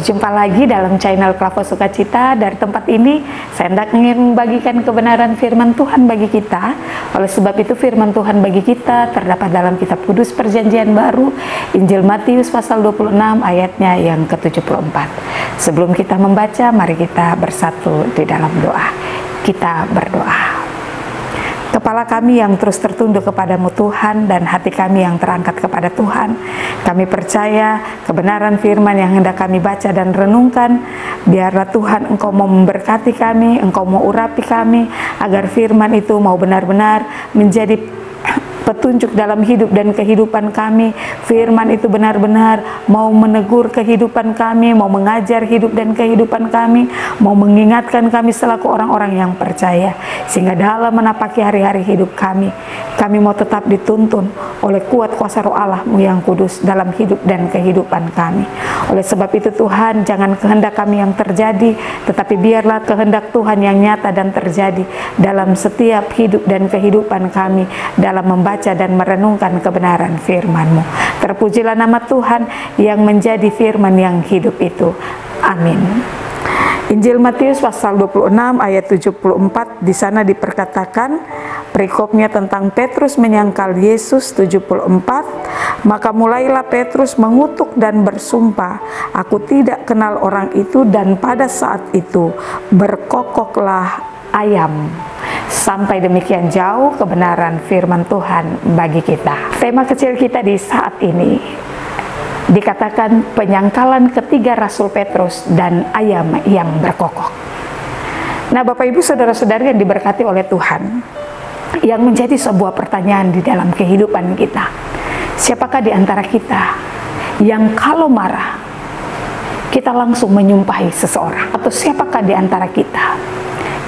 Berjumpa lagi dalam channel Klavo Sukacita. Dari tempat ini saya hendak ingin membagikan kebenaran firman Tuhan bagi kita. Oleh sebab itu firman Tuhan bagi kita terdapat dalam kitab Kudus Perjanjian Baru, Injil Matius pasal 26 ayatnya yang ke-74. Sebelum kita membaca, mari kita bersatu di dalam doa. Kita berdoa. Kepala kami yang terus tertunduk kepadamu Tuhan, dan hati kami yang terangkat kepada Tuhan. Kami percaya kebenaran firman yang hendak kami baca dan renungkan. Biarlah Tuhan Engkau mau memberkati kami, Engkau mau urapi kami, agar firman itu mau benar-benar menjadi petunjuk dalam hidup dan kehidupan kami. Firman itu benar-benar mau menegur kehidupan kami, mau mengajar hidup dan kehidupan kami, mau mengingatkan kami selaku orang-orang yang percaya, sehingga dalam menapaki hari-hari hidup kami mau tetap dituntun oleh kuat kuasa Roh Allah-Mu yang kudus dalam hidup dan kehidupan kami. Oleh sebab itu Tuhan, jangan kehendak kami yang terjadi, tetapi biarlah kehendak Tuhan yang nyata dan terjadi dalam setiap hidup dan kehidupan kami, dalam membaca dan merenungkan kebenaran firman-Mu. Terpujilah nama Tuhan yang menjadi firman yang hidup itu. Amin. Injil Matius pasal 26 ayat 74, di sana diperkatakan perikopnya tentang Petrus menyangkal Yesus 74. Maka mulailah Petrus mengutuk dan bersumpah, "Aku tidak kenal orang itu," dan pada saat itu berkokoklah ayam. Sampai demikian jauh kebenaran firman Tuhan bagi kita. Tema kecil kita di saat ini dikatakan penyangkalan ketiga Rasul Petrus dan ayam yang berkokok. Nah, Bapak Ibu saudara-saudari yang diberkati oleh Tuhan, yang menjadi sebuah pertanyaan di dalam kehidupan kita, siapakah di antara kita yang kalau marah kita langsung menyumpahi seseorang? Atau siapakah di antara kita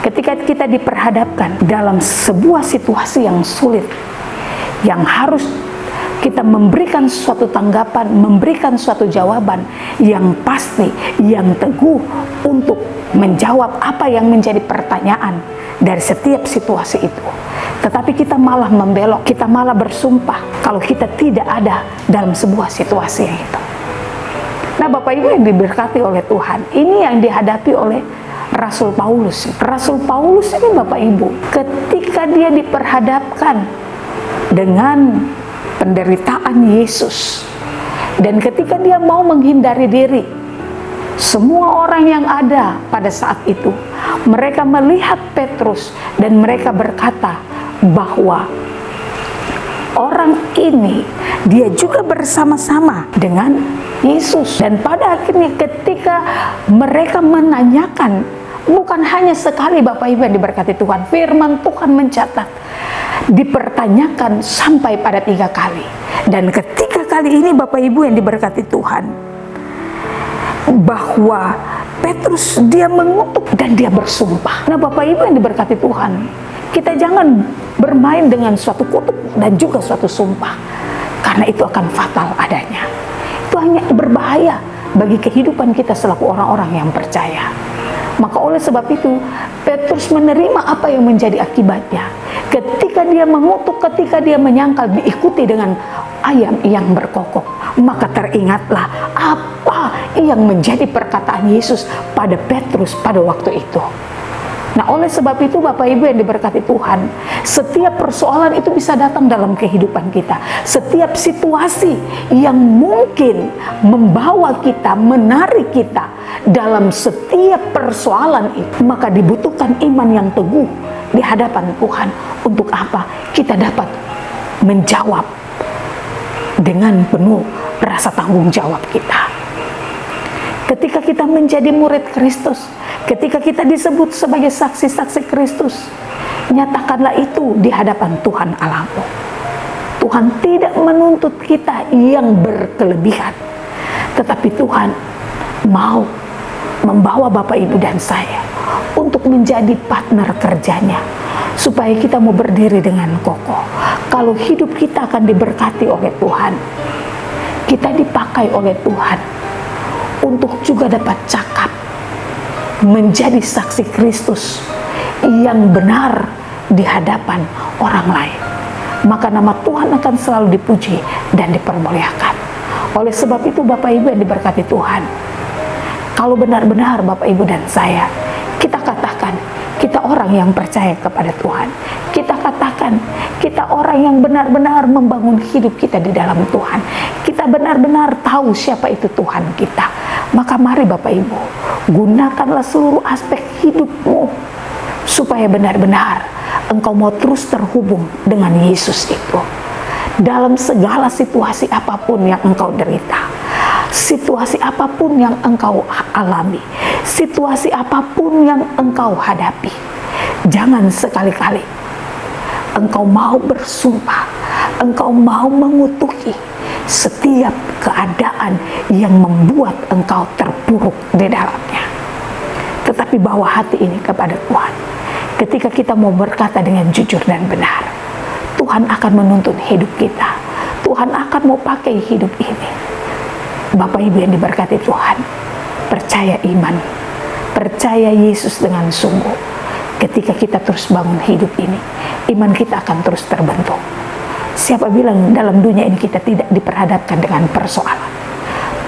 ketika kita diperhadapkan dalam sebuah situasi yang sulit, yang harus kita memberikan suatu tanggapan, memberikan suatu jawaban yang pasti, yang teguh untuk menjawab apa yang menjadi pertanyaan dari setiap situasi itu. Tetapi kita malah membelok, kita malah bersumpah kalau kita tidak ada dalam sebuah situasi yang itu. Nah, Bapak Ibu yang diberkati oleh Tuhan, ini yang dihadapi oleh Rasul Paulus. Rasul Paulus ini Bapak Ibu, ketika dia diperhadapkan dengan penderitaan Yesus, dan ketika dia mau menghindari diri, semua orang yang ada pada saat itu, mereka melihat Petrus dan mereka berkata bahwa orang ini dia juga bersama-sama dengan Yesus. Dan pada akhirnya ketika mereka menanyakan, bukan hanya sekali Bapak Ibu yang diberkati Tuhan, firman Tuhan mencatat dipertanyakan sampai pada 3 kali. Dan ketiga kali ini Bapak Ibu yang diberkati Tuhan, bahwa Petrus dia mengutuk dan dia bersumpah. Nah, Bapak Ibu yang diberkati Tuhan, kita jangan bermain dengan suatu kutuk dan juga suatu sumpah, karena itu akan fatal adanya. Itu hanya berbahaya bagi kehidupan kita selaku orang-orang yang percaya. Maka oleh sebab itu Petrus menerima apa yang menjadi akibatnya. Ketika dia mengutuk, ketika dia menyangkal, diikuti dengan ayam yang berkokok, maka teringatlah apa yang menjadi perkataan Yesus pada Petrus pada waktu itu. Nah, oleh sebab itu Bapak Ibu yang diberkati Tuhan, setiap persoalan itu bisa datang dalam kehidupan kita. Setiap situasi yang mungkin membawa kita, menarik kita dalam setiap persoalan itu, maka dibutuhkan iman yang teguh di hadapan Tuhan. Untuk apa? Kita dapat menjawab dengan penuh rasa tanggung jawab kita. Ketika kita menjadi murid Kristus, ketika kita disebut sebagai saksi-saksi Kristus, nyatakanlah itu di hadapan Tuhan Allah-Mu. Tuhan tidak menuntut kita yang berkelebihan, tetapi Tuhan mau membawa Bapak Ibu dan saya untuk menjadi partner kerjanya, supaya kita mau berdiri dengan kokoh. Kalau hidup kita akan diberkati oleh Tuhan, kita dipakai oleh Tuhan untuk juga dapat cakap menjadi saksi Kristus yang benar di hadapan orang lain, maka nama Tuhan akan selalu dipuji dan dipermuliakan. Oleh sebab itu Bapak Ibu yang diberkati Tuhan, Kalau benar-benar Bapak Ibu dan saya, kita katakan kita orang yang percaya kepada Tuhan, kita katakan kita orang yang benar-benar membangun hidup kita di dalam Tuhan, kita benar-benar tahu siapa itu Tuhan kita, maka mari Bapak Ibu, gunakanlah seluruh aspek hidupmu supaya benar-benar engkau mau terus terhubung dengan Yesus itu dalam segala situasi apapun yang engkau derita, situasi apapun yang engkau alami, situasi apapun yang engkau hadapi. Jangan sekali-kali engkau mau bersumpah, engkau mau mengutuki setiap keadaan yang membuat engkau terpuruk di dalamnya. Tetapi bawa hati ini kepada Tuhan. Ketika kita mau berkata dengan jujur dan benar, Tuhan akan menuntun hidup kita. Tuhan akan mau pakai hidup ini. Bapak Ibu yang diberkati Tuhan, percaya iman, percaya Yesus dengan sungguh. Ketika kita terus bangun hidup ini, iman kita akan terus terbentuk. Siapa bilang dalam dunia ini kita tidak diperhadapkan dengan persoalan?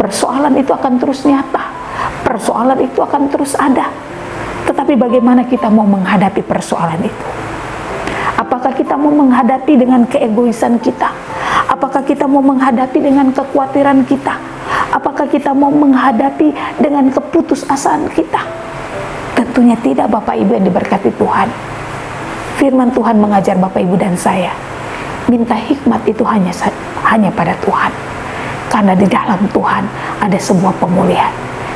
Persoalan itu akan terus nyata, persoalan itu akan terus ada. Tetapi bagaimana kita mau menghadapi persoalan itu? Apakah kita mau menghadapi dengan keegoisan kita? Apakah kita mau menghadapi dengan kekhawatiran kita? Apakah kita mau menghadapi dengan keputusasaan kita? Tentunya tidak, Bapak Ibu yang diberkati Tuhan. Firman Tuhan mengajar Bapak Ibu dan saya, minta hikmat itu hanya pada Tuhan. Karena di dalam Tuhan ada sebuah pemulihan.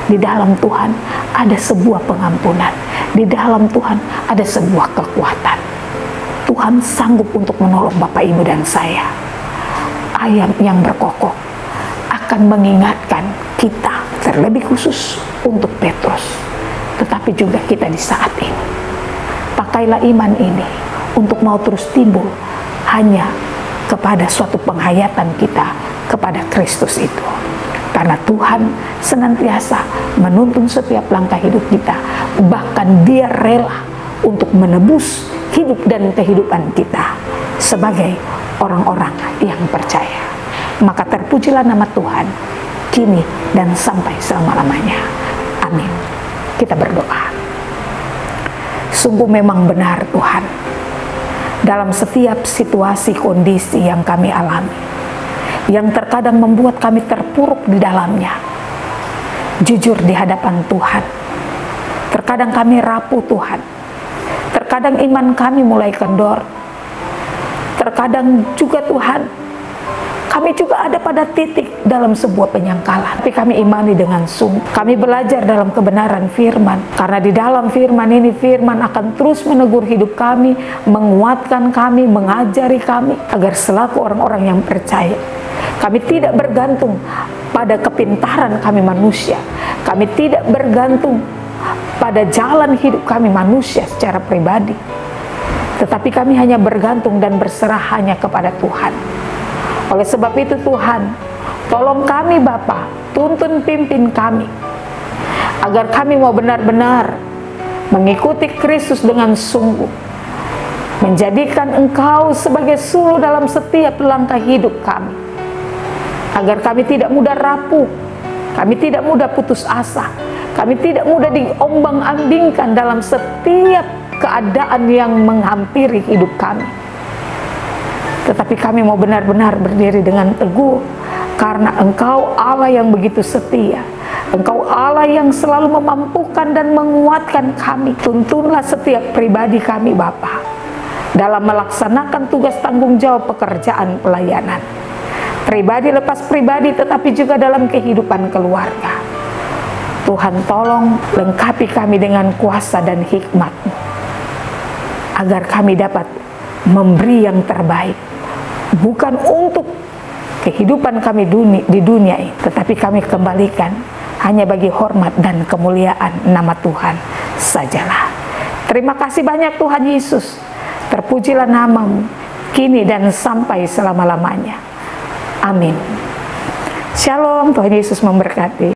Di dalam Tuhan ada sebuah pengampunan. Di dalam Tuhan ada sebuah kekuatan. Tuhan sanggup untuk menolong Bapak Ibu dan saya. Ayat yang berkokok akan mengingatkan kita, terlebih khusus untuk Petrus, tetapi juga kita di saat ini. Pakailah iman ini untuk mau terus timbul hanya kepada suatu penghayatan kita kepada Kristus itu. Karena Tuhan senantiasa menuntun setiap langkah hidup kita, bahkan Dia rela untuk menebus hidup dan kehidupan kita sebagai orang-orang yang percaya. Maka terpujilah nama Tuhan kini dan sampai selama-lamanya. Amin. Kita berdoa. Sungguh memang benar Tuhan, dalam setiap situasi kondisi yang kami alami, yang terkadang membuat kami terpuruk di dalamnya, jujur di hadapan Tuhan, terkadang kami rapuh Tuhan, terkadang iman kami mulai kendor, terkadang juga Tuhan, kami juga ada pada titik dalam sebuah penyangkalan. Tapi kami imani dengan sungguh. Kami belajar dalam kebenaran firman. Karena di dalam firman ini, firman akan terus menegur hidup kami, menguatkan kami, mengajari kami, agar selaku orang-orang yang percaya, kami tidak bergantung pada kepintaran kami manusia. Kami tidak bergantung pada jalan hidup kami manusia secara pribadi. Tetapi kami hanya bergantung dan berserah hanya kepada Tuhan. Oleh sebab itu Tuhan, tolong kami Bapa, tuntun pimpin kami, agar kami mau benar-benar mengikuti Kristus dengan sungguh, menjadikan Engkau sebagai suluh dalam setiap langkah hidup kami, agar kami tidak mudah rapuh, kami tidak mudah putus asa, kami tidak mudah diombang-ambingkan dalam setiap keadaan yang menghampiri hidup kami. Tetapi kami mau benar-benar berdiri dengan teguh, karena Engkau Allah yang begitu setia, Engkau Allah yang selalu memampukan dan menguatkan kami. Tuntunlah setiap pribadi kami Bapa, dalam melaksanakan tugas tanggung jawab pekerjaan pelayanan, pribadi lepas pribadi, tetapi juga dalam kehidupan keluarga. Tuhan tolong lengkapi kami dengan kuasa dan hikmat-Mu, agar kami dapat memberi yang terbaik, bukan untuk kehidupan kami di dunia ini, tetapi kami kembalikan hanya bagi hormat dan kemuliaan nama Tuhan sajalah. Terima kasih banyak Tuhan Yesus. Terpujilah nama-Mu kini dan sampai selama-lamanya. Amin. Shalom, Tuhan Yesus memberkati.